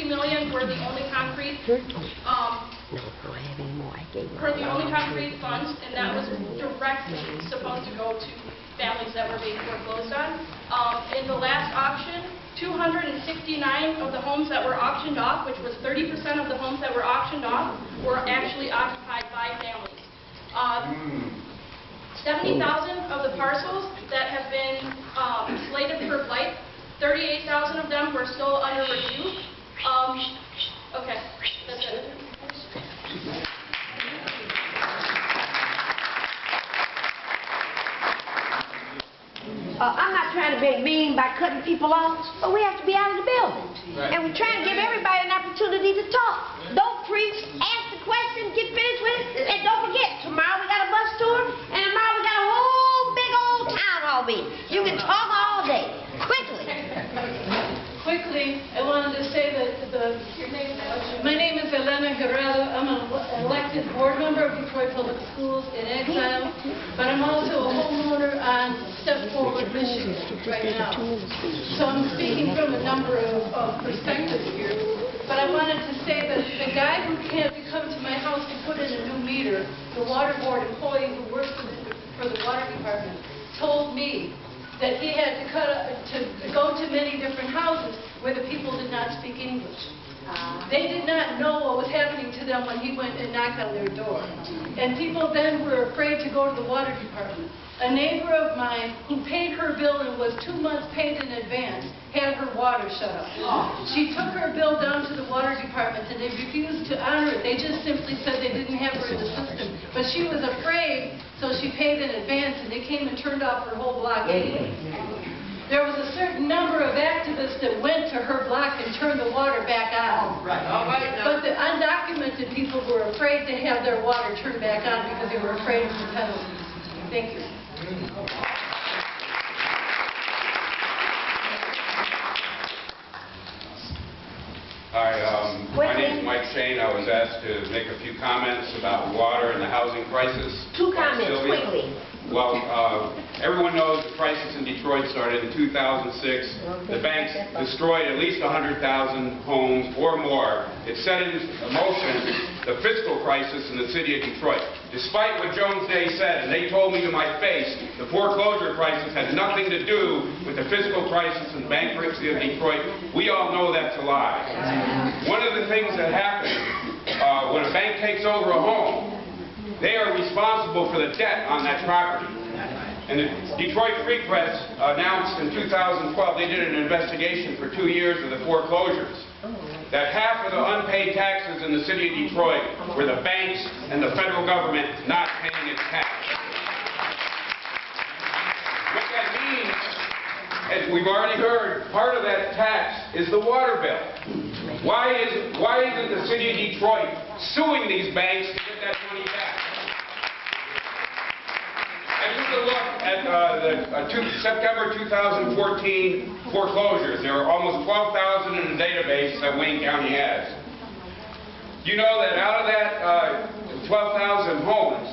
million were the only concrete funds, and that was directly supposed to go to families that were being foreclosed on. In the last auction, 269 of the homes that were auctioned off, which was 30% of the homes that were auctioned off, were actually occupied by families. 70,000 of the parcels that have been slated for blight, 38,000 of them were still under review. Okay, that's it. I'm not trying to be mean by cutting people off, but we have to be out of the building. Right. And we're trying to give everybody an opportunity to talk. Don't preach, ask the question, get finished with it, and don't forget, tomorrow we got a bus tour, and tomorrow we got a whole big old town hall meeting. You can talk all day. Quickly. Quickly, I wanted to say that my name is Leilani Farha. I'm an elected board member of Detroit Public Schools in exile, but I'm also a homeowner on Step Forward, Michigan right now. So I'm speaking from a number of perspectives here. But I wanted to say that the guy who came to come to my house to put in a new meter, the water board employee who works for the water department, told me that he had to go to many different houses where the people did not speak English. They did not know what was happening to them when he went and knocked on their door. And people then were afraid to go to the water department. A neighbor of mine who paid her bill and was 2 months paid in advance had her water shut off. She took her bill down to the water department and they refused to honor it. They just simply said they didn't have her in the system. But she was afraid, so she paid in advance and they came and turned off her whole block anyway. There was a certain number of activists that went to her block and turned the water back on. But the undocumented people were afraid to have their water turned back on because they were afraid of the penalties. Thank you. Hi, my name is Mike Shane. I was asked to make a few comments about water and the housing crisis. 2 comments, quickly. Well, everyone knows the crisis in Detroit started in 2006. The banks destroyed at least 100,000 homes or more. It set into motion the fiscal crisis in the city of Detroit. Despite what Jones Day said, and they told me to my face, the foreclosure crisis had nothing to do with the fiscal crisis and bankruptcy of Detroit. We all know that's a lie. One of the things that happens when a bank takes over a home, they are responsible for the debt on that property. And the Detroit Free Press announced in 2012, they did an investigation for 2 years of the foreclosures, that half of the unpaid taxes in the city of Detroit were the banks and the federal government not paying its tax. What that means, as we've already heard, part of that tax is the water bill. Why isn't the city of Detroit suing these banks to get that money back? I took a look at the September 2014 foreclosures. There are almost 12,000 in the database that Wayne County has. You know that out of that 12,000 homes,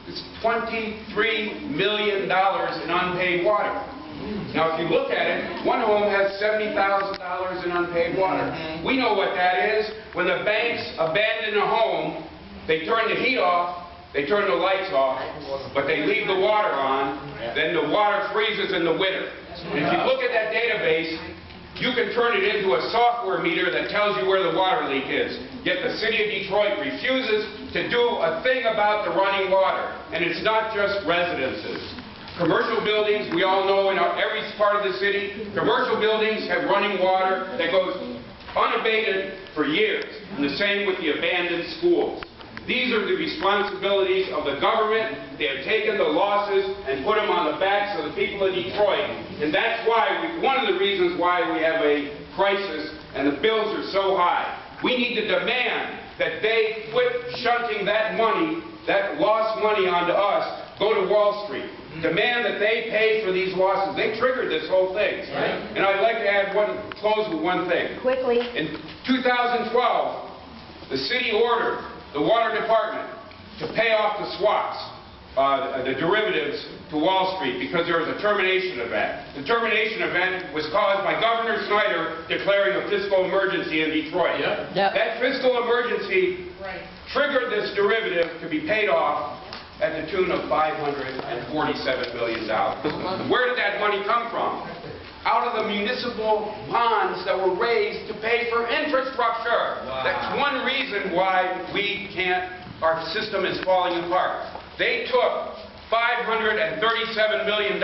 it's $23 million in unpaid water. Now, if you look at it, one home has $70,000 in unpaid water. We know what that is. When the banks abandon a home, they turn the heat off, they turn the lights off, but they leave the water on, then the water freezes in the winter. And if you look at that database, you can turn it into a software meter that tells you where the water leak is. Yet the city of Detroit refuses to do a thing about the running water. And it's not just residences. Commercial buildings, we all know in every part of the city, commercial buildings have running water that goes unabated for years. And the same with the abandoned schools. These are the responsibilities of the government. They have taken the losses and put them on the backs of the people of Detroit. And that's why, one of the reasons why we have a crisis and the bills are so high. We need to demand that they quit shunting that money, that lost money onto us, go to Wall Street. Demand that they pay for these losses. They triggered this whole thing. Right. And I'd like to close with one thing. Quickly. In 2012, the city ordered the water department to pay off the swaps the derivatives to Wall Street because there was a termination event. The termination event was caused by Governor Snyder declaring a fiscal emergency in Detroit. That fiscal emergency triggered this derivative to be paid off at the tune of $547 million. Where did that money come from? Out of the municipal bonds that were raised to pay for infrastructure. That's one reason why our system is falling apart. They took $537 million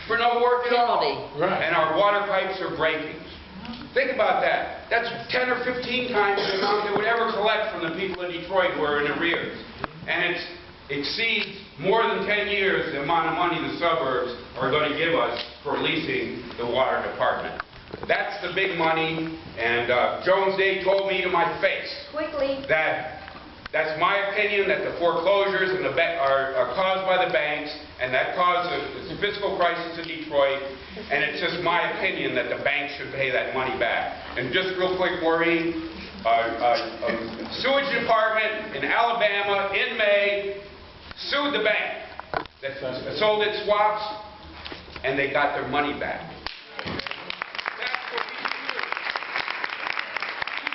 for no work at all. And our water pipes are breaking. Think about that. That's 10 or 15 times the amount they would ever collect from the people in Detroit who are in arrears. And it exceeds more than 10 years the amount of money the suburbs are going to give us for leasing the water department. That's the big money, and Jones Day told me to my face that's my opinion, that the foreclosures and are caused by the banks, and that caused the fiscal crisis in Detroit, and it's just my opinion that the banks should pay that money back. And just real quick, Maureen, sewage department in Alabama in May sued the bank that sold its swaps, and they got their money back. That's what we do.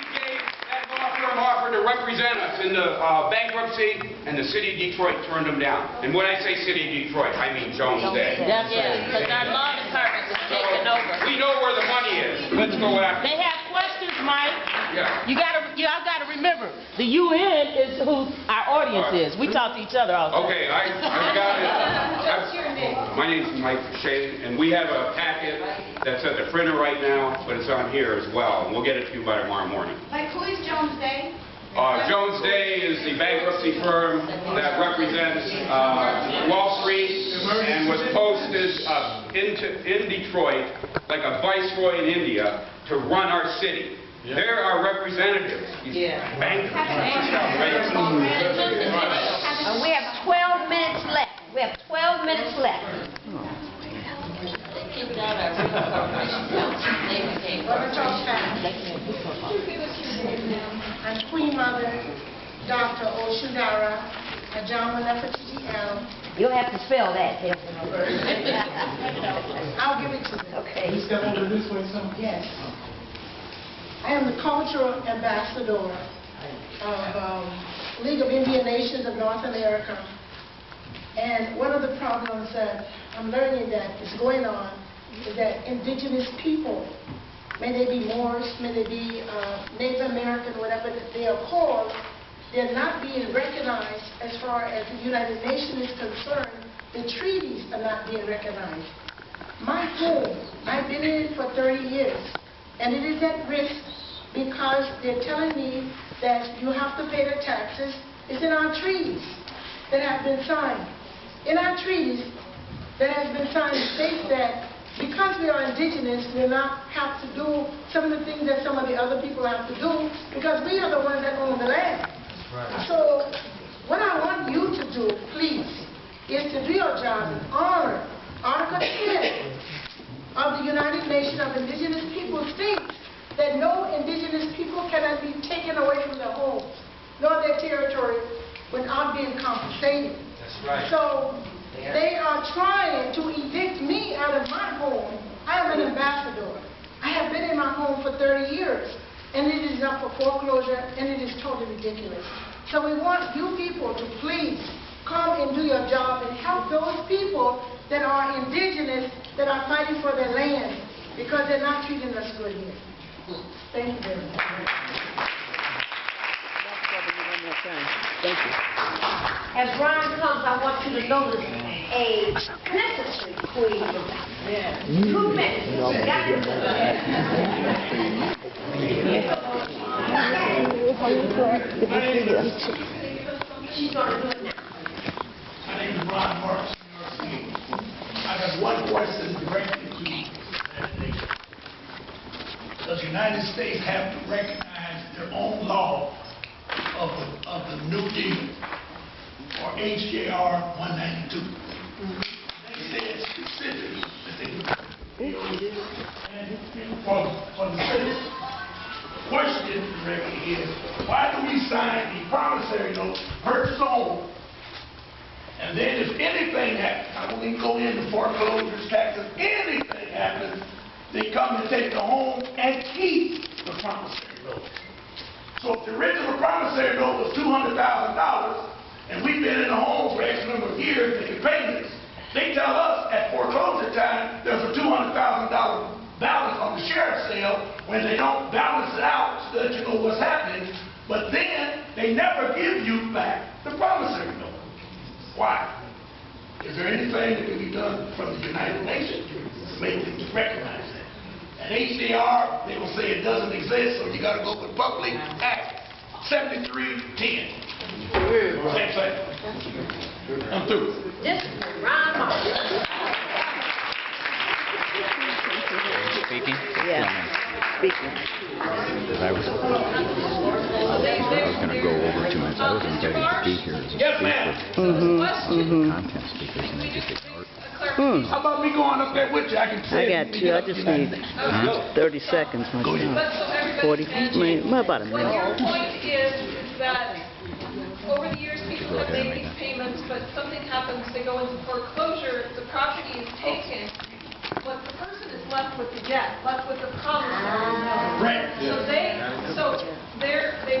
We gave that law firm offer to represent us in the bankruptcy, and the city of Detroit turned them down. And when I say city of Detroit, I mean Jones Day. That's right, because our law department was taken over. We know where the money is. Let's go after it. They have questions, Mike. Yeah. Y'all gotta remember, the UN is who our audience is. We talk to each other all the time. Okay, I got it. My name's Mike Shea, and we have a packet that's at the printer right now, but it's on here as well, and we'll get it to you by tomorrow morning. Like, who is Jones Day? Jones Day is the bankruptcy firm that represents Wall Street and was posted in Detroit like a viceroy in India to run our city. They're our representatives. Bankers. And we have 12 minutes left. We have 12 minutes left. They kicked out our real corporation council. They became I'm Queen Mother, Dr. Oshundara, Ajama Nefertiti-El. You'll have to spell that. I'll give it to you. Okay. You step over this way, son? Yes. I am the cultural ambassador of League of Indian Nations of North America. And one of the problems that I'm learning that is going on is that indigenous people, may they be Moors, may they be Native American, whatever that they are called, they're not being recognized as far as the United Nations is concerned. The treaties are not being recognized. My home, I've been in it for 30 years, and it is at risk because they're telling me that you have to pay the taxes. It's in our treaties that have been signed. In our treaties that has been signed, it states that because we are indigenous, we will not have to do some of the things that some of the other people have to do because we are the ones that own the land. So what I want you to do, please, is to do your job and honor Article 10 of the United Nations of Indigenous People states that no indigenous people cannot be taken away from their homes nor their territory without being compensated. That's right. So they are trying to evict me out of my home. I am an ambassador. I have been in my home for 30 years, and it is up for foreclosure, and it is totally ridiculous. So we want you people to please come and do your job and help those people that are indigenous, that are fighting for their land, because they're not treating us good here. Thank you very much. Thank you. As Brian comes, I want you to notice a necessary queen. 2 minutes. She's going to do it now. My name is Ron Marks, New York City. I have one question directly to the United Nations. Does the United States have to recognize their own law of the New Deal, or HJR 192? They said specifically that they do. And for the citizens, the question directly is, why do we sign a promissory note, purchase own, And then if anything happens, I won't even go into foreclosures, taxes, anything happens, they come and take the home and keep the promissory note. So if the original promissory note was $200,000, and we've been in the home for X number of years making payments, they tell us at foreclosure time there's a $200,000 balance on the sheriff's sale when they don't balance it out so that you know what's happening. But then they never give you back the promissory note. Why? Is there anything that can be done from the United Nations to make them recognize that? At HDR, they will say it doesn't exist, so you got to go with Public Act 7310. Same thing. I'm through. This is Ron Marks. Speaking? Yeah, speaking. I was going to go over 2 minutes. I was invited to be here as a Yes, speaker. ma'am. Content speakers, and they just ignored me. How about me going up there with you? I can say I got you. I just need 30 seconds. Go ahead. But so everybody 40, can- well, about a What your minute. point is that over the years, people Go have ahead and made make these payments, but something happens, they go into foreclosure, the property is taken, but the person is left with the debt, left with the promissory note. Right. They've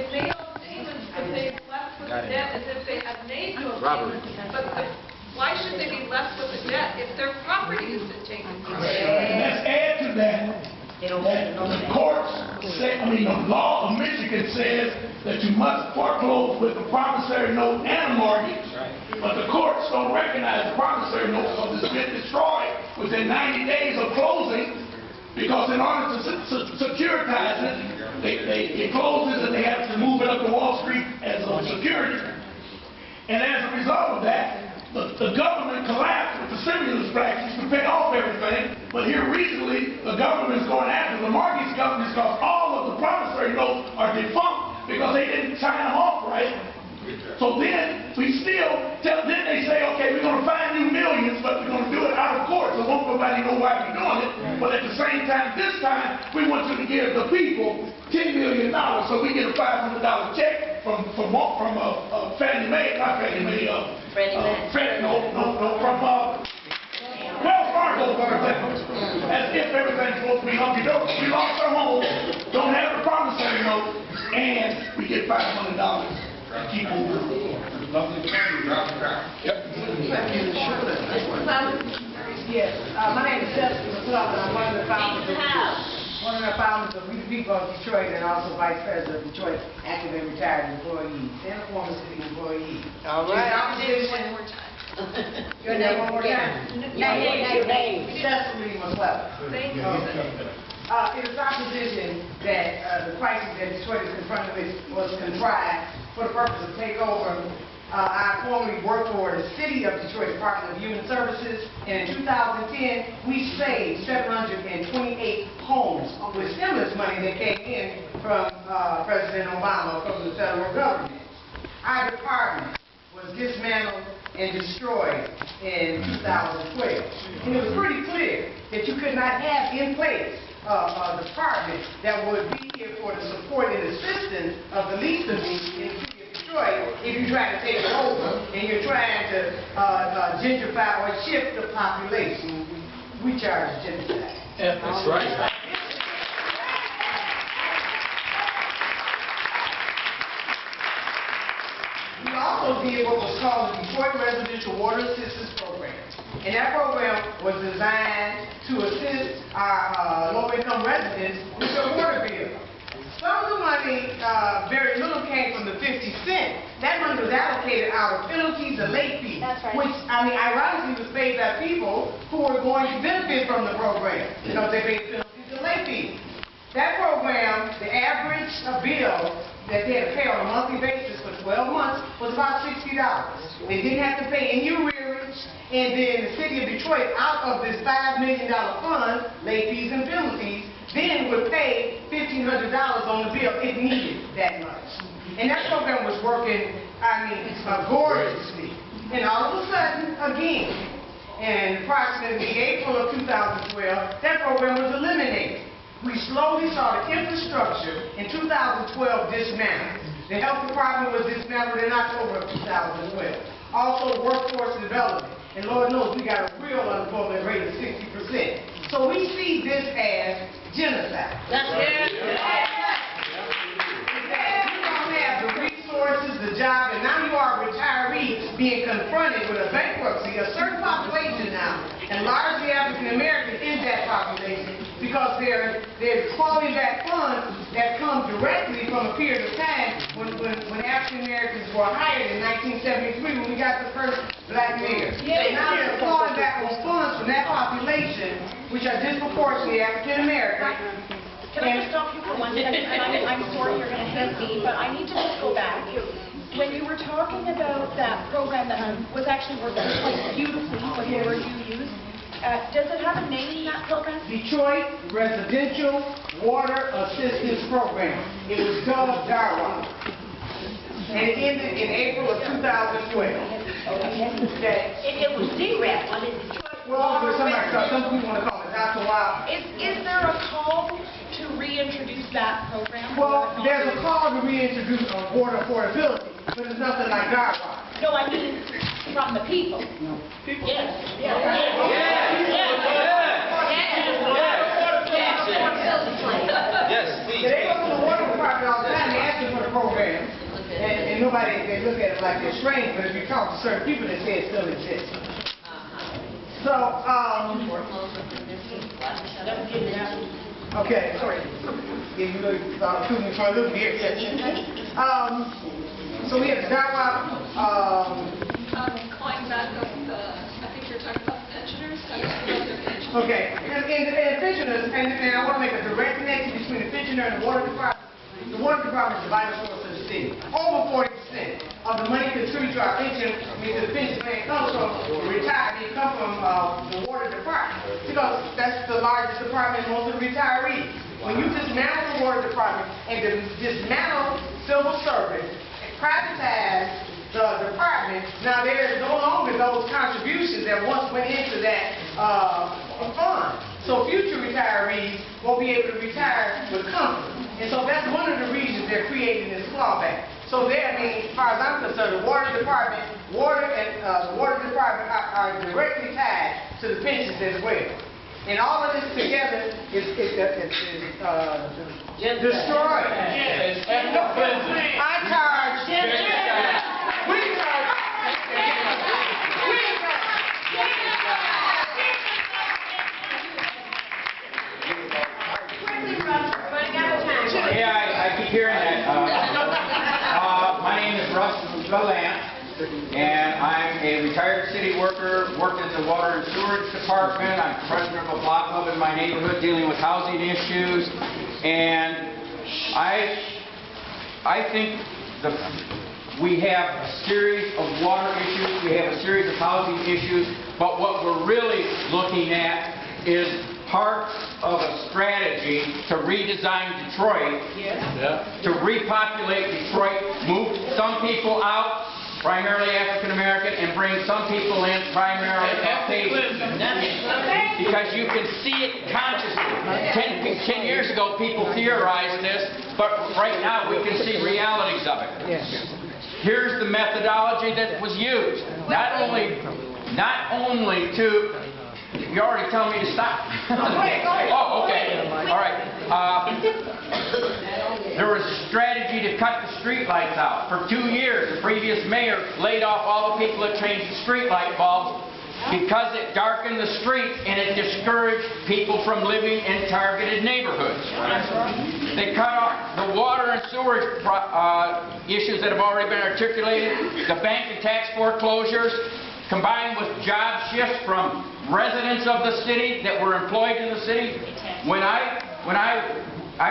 made all the payments, but they've left with the debt as if they had made no payments. But why should they be left with the debt if their property is taken? And let's add to that, the courts say, the law of Michigan says that you must foreclose with a promissory note and a mortgage, but the courts don't recognize the promissory note because it's been destroyed within 90 days of closing, because in order to securitize it, it closes and they have to move it up to Wall Street as a security. And as a result of that, the government collapsed with the stimulus package to pay off everything, but here recently, the government's going after the mortgage companies because all of the promissory notes are defunct because they didn't sign them off right. So then, then they say, okay, we're going to find you millions, but we're going to do it out of court, so won't nobody know why we're doing it. But at the same time, this time, we want you to give the people $10 million, so we get a $500 check from Fannie Mae, not Fannie Mae, from Wells Fargo, as if everything's supposed to be hunky-dory. We lost our home, don't have the promissory note, and we get $500. Keep moving. Yes, my name is Jessica McClellan. I'm one of the founders of We the People of Detroit and also Vice President of Detroit Active and Retired Employees and a former city employee. All right. One more time. Your name one more time? Your name. Jessica McClellan. Thank you. It is our position that the crisis that Detroit is confronted with was contrived for the purpose of takeover. I formerly worked for the City of Detroit Department of Human Services, and in 2010, we saved 728 homes with stimulus money that came in from President Obama from the federal government. Our department was dismantled and destroyed in 2012. And it was pretty clear that you could not have in place a department that would be here for the support and assistance of the least of these in the city of Detroit if you try to take it over and you're trying to gentrify or shift the population. We charge genocide. Yeah, that's right. We also did what was called the Detroit Residential Water Assistance Program. And that program was designed to assist our low-income residents with their water bill. Some of the money, very little came from the 50 cents. That money was allocated out of penalties and late fees. That's right. Which, ironically, was paid by people who were going to benefit from the program. They paid penalties and late fees. That program, the average bill that they had to pay on a monthly basis for 12 months was about $60. They didn't have to pay any arrearage, and then the city of Detroit, out of this $5 million fund, late fees and penalties, then would pay $1,500 on the bill if needed that much. And that program was working, gorgeously. And all of a sudden, again, in approximately April of 2012, that program was eliminated. We slowly saw the infrastructure in 2012 dismantled. The health department was dismantled in October of 2012. Also workforce development. And Lord knows we got a real unemployment rate of 60%. So we see this as genocide. That's it. You don't have the resources, the job, and now you are a retiree being confronted with a bankruptcy, a certain population now, and largely African American is that population, because they're clawing back funds that come directly from a period of time when African Americans were hired in 1973 when we got the first black mayor. So now they're clawing back those funds from that population, which are disproportionately African American. Can I just stop you for 1 second? And I'm sorry you're going to hate me, but I need to just go back. When you were talking about that program that was actually working quite beautifully, what the word you used, does it have a name, that program? Detroit Residential Water Assistance Program. It was dubbed DARWA. And it ended in April of 2012. Okay. It was DRAP, wasn't it? Detroit. Well, some people want to call it Dr. Wild. Is there a call to reintroduce that program? Well, there's a call to reintroduce water affordability, but it's nothing like DARWA. No, I mean from the people. People. Yes. Yes. Yes, please. They go to the water department all the time, they ask them for the program, and nobody, they look at it like they're strange, but if you talk to certain people, they say it still exists. So, okay, sorry. Yeah, you know, you thought me for a little bit. So we have the DARWA, Calling back up I think you're talking about pensioners. okay, and pensioners, and I want to make a direct connection between the pensioner and the water department. The water department is the vital source of the city. Over 40% of the money contributed to our pension, to the pension plan comes from retirees, come from the water department, because that's the largest department, most of the retirees. When you dismantle the water department and dismantle civil service, and privatize the department, now there is no longer those contributions that once went into that fund. So future retirees won't be able to retire with comfort. And so that's one of the reasons they're creating this clawback. So there, I mean, as far as I'm concerned, the water department are directly tied to the pensions as well. And all of this together is destroyed. Yes. I charge. We charge. Yeah, I keep hearing that. My name is Russ Gallant, and I'm a retired city worker, worked in the water and sewerage department. I'm president of a block club in my neighborhood dealing with housing issues, and I think we have a series of water issues, we have a series of housing issues, but what we're really looking at is part of a strategy to redesign Detroit, to repopulate Detroit, move some people out, primarily African American, and bring some people in, primarily Caucasian. Because you can see it consciously. 10 years ago, people theorized this, but right now we can see realities of it. Here's the methodology that was used. Not only to. You already telling me to stop. Oh, okay. All right. There was a strategy to cut the street lights out. For 2 years, the previous mayor laid off all the people that changed the street light bulbs because it darkened the streets and it discouraged people from living in targeted neighborhoods. They cut off the water and sewerage issues that have already been articulated, the bank and tax foreclosures, combined with job shifts from residents of the city that were employed in the city. When I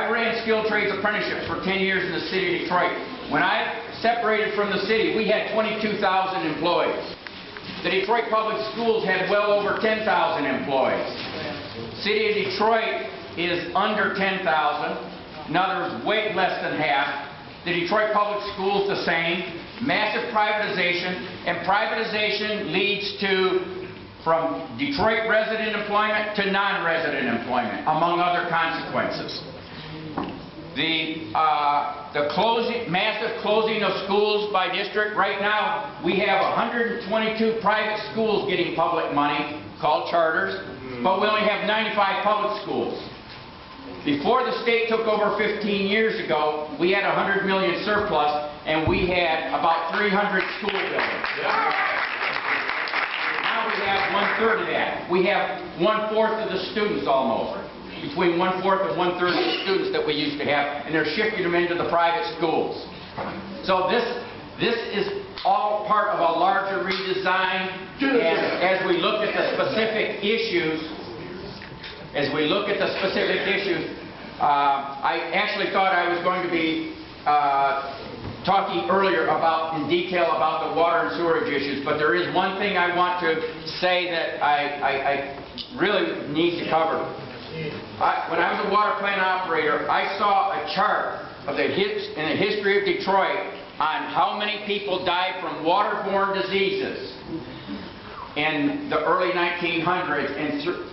ran skilled trades apprenticeships for 10 years in the city of Detroit. When I separated from the city, we had 22,000 employees. The Detroit Public Schools had well over 10,000 employees. City of Detroit is under 10,000. In other words, way less than half. The Detroit Public Schools the same. Massive privatization, and privatization leads to from Detroit resident employment to non-resident employment, among other consequences. the massive closing of schools by district. Right now, we have 122 private schools getting public money, called charters, but we only have 95 public schools. Before the state took over 15 years ago, we had $100 million surplus, and we had about 300 school buildings. Now we have 1/3 of that. We have 1/4 of the students almost. Between 1/4 and 1/3 of the students that we used to have, and they're shifting them into the private schools. So this is all part of a larger redesign, and as we look at the specific issues, I actually thought I was going to be talking earlier in detail about the water and sewerage issues, but there is one thing I want to say that I really need to cover. When I was a water plant operator, I saw a chart of in the history of Detroit on how many people died from waterborne diseases in the early 1900s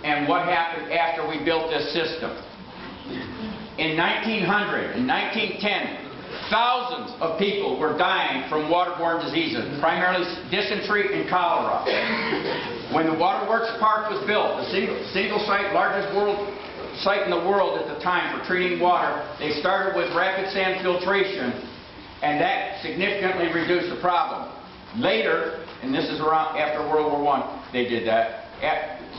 and what happened after we built this system. In 1900 and 1910, thousands of people were dying from waterborne diseases, primarily dysentery and cholera. When the Waterworks Park was built, the single site, largest site in the world at the time for treating water, they started with rapid sand filtration, and that significantly reduced the problem. Later, and this is around after World War I, they did that.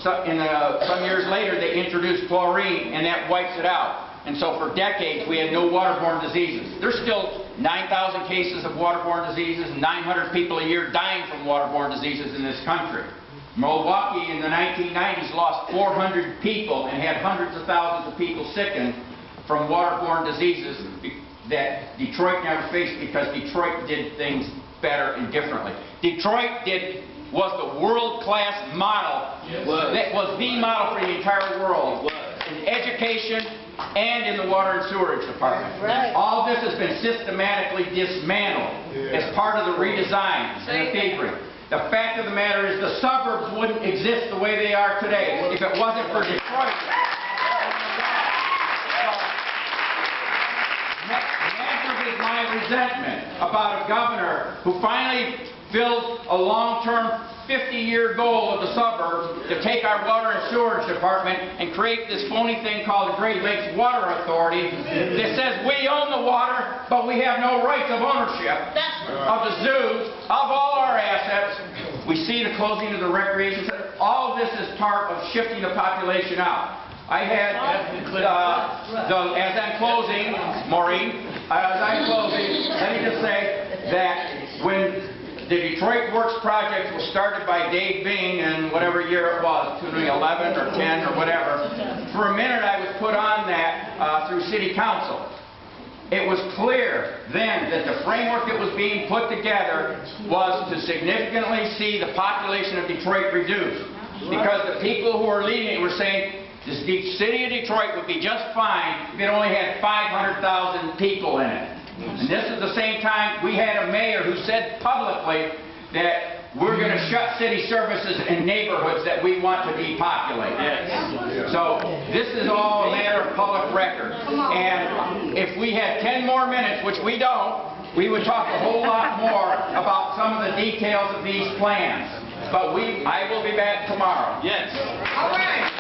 Some years later, they introduced chlorine, and that wipes it out. And so for decades, we had no waterborne diseases. There's still 9,000 cases of waterborne diseases, and 900 people a year dying from waterborne diseases in this country. Milwaukee in the 1990s lost 400 people and had hundreds of thousands of people sickened from waterborne diseases that Detroit never faced because Detroit did things better and differently. Detroit was the world-class model. That was the model for the entire world in education and in the water and sewerage department. Right. All this has been systematically dismantled as part of the redesign and the figuring. The fact of the matter is the suburbs wouldn't exist the way they are today if it wasn't for Detroit. Massive is my resentment about a governor who finally filled a long-term 50-year goal of the suburbs to take our water and sewerage department and create this phony thing called the Great Lakes Water Authority that says we own the water, but we have no rights of ownership of the zoos, of all our assets. We see the closing of the recreation center. All of this is part of shifting the population out. I had, as I'm closing, Maureen, as I'm closing, let me just say that when the Detroit Works project was started by Dave Bing in whatever year it was, 2011 or 10 or whatever. For a minute I was put on that through City Council. It was clear then that the framework that was being put together was to significantly see the population of Detroit reduced. Because the people who were leading it were saying the city of Detroit would be just fine if it only had 500,000 people in it. And this is the same time we had a mayor who said publicly that we're going to shut city services in neighborhoods that we want to depopulate. So this is all a matter of public record. And if we had 10 more minutes, which we don't, we would talk a whole lot more about some of the details of these plans. But I will be back tomorrow. All right.